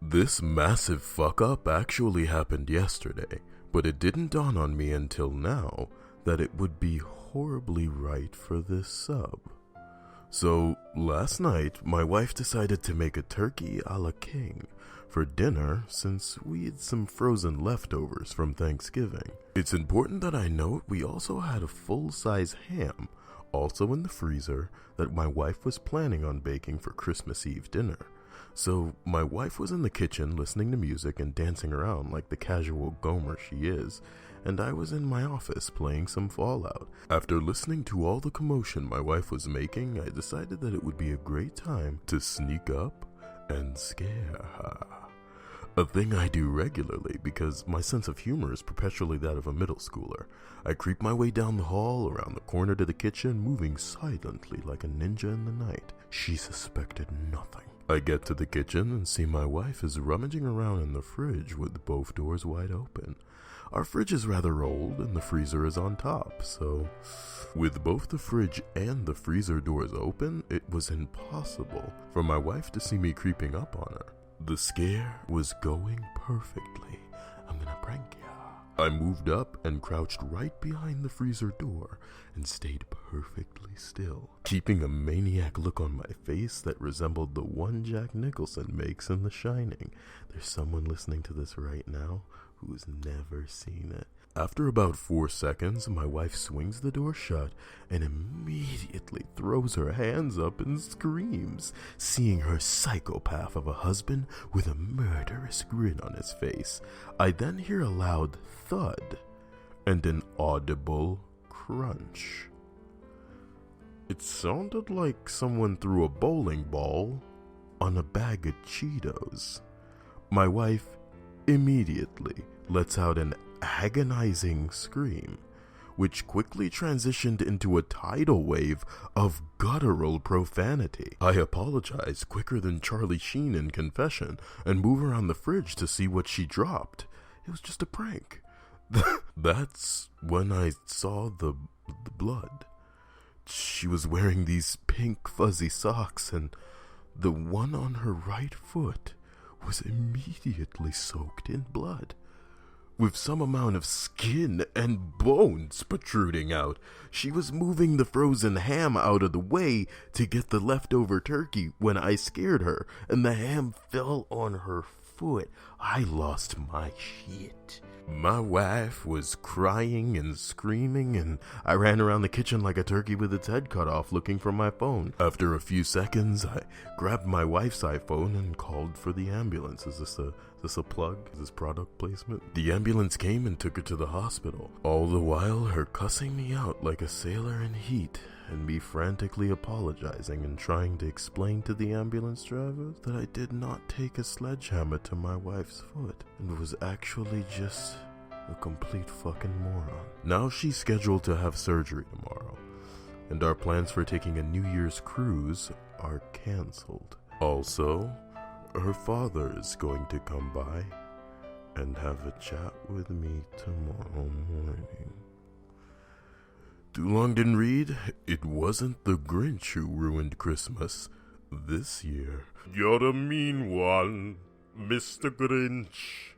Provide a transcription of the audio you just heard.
This massive fuck up actually happened yesterday, but it didn't dawn on me until now that it would be horribly right for this sub. So, last night, my wife decided to make a turkey a la king for dinner since we had some frozen leftovers from Thanksgiving. It's important that I note we also had a full-size ham, also in the freezer, that my wife was planning on baking for Christmas Eve dinner. So, my wife was in the kitchen listening to music and dancing around like the casual gomer she is, and I was in my office playing some Fallout. After listening to all the commotion my wife was making, I decided that it would be a great time to sneak up and scare her. A thing I do regularly because my sense of humor is perpetually that of a middle schooler. I creep my way down the hall, around the corner to the kitchen, moving silently like a ninja in the night. She suspected nothing. I get to the kitchen and see my wife is rummaging around in the fridge with both doors wide open. Our fridge is rather old and the freezer is on top, so with both the fridge and the freezer doors open, it was impossible for my wife to see me creeping up on her. The scare was going perfectly. I'm gonna prank ya. I moved up and crouched right behind the freezer door and stayed perfectly still, keeping a maniac look on my face that resembled the one Jack Nicholson makes in The Shining. There's someone listening to this right now who's never seen it. After about 4 seconds, my wife swings the door shut and immediately throws her hands up and screams, seeing her psychopath of a husband with a murderous grin on his face. I then hear a loud thud and an audible crunch. It sounded like someone threw a bowling ball on a bag of Cheetos. My wife immediately lets out an agonizing scream, which quickly transitioned into a tidal wave of guttural profanity. I apologize quicker than Charlie Sheen in Confession and move around the fridge to see what she dropped. It was just a prank. That's when I saw the blood. She was wearing these pink fuzzy socks, and the one on her right foot was immediately soaked in blood, with some amount of skin and bones protruding out. She was moving the frozen ham out of the way to get the leftover turkey when I scared her, and the ham fell on her foot. I lost my shit. My wife was crying and screaming, and I ran around the kitchen like a turkey with its head cut off looking for my phone. After a few seconds, I grabbed my wife's iPhone and called for the ambulance. Is this a plug? Is this product placement? The ambulance came and took her to the hospital. All the while, her cussing me out like a sailor in heat, and me frantically apologizing and trying to explain to the ambulance driver that I did not take a sledgehammer to my wife's foot and was actually just a complete fucking moron. Now she's scheduled to have surgery tomorrow, and our plans for taking a New Year's cruise are canceled. Also, her father is going to come by and have a chat with me tomorrow morning. Too long didn't read? It wasn't the Grinch who ruined Christmas this year. You're the mean one, Mr. Grinch.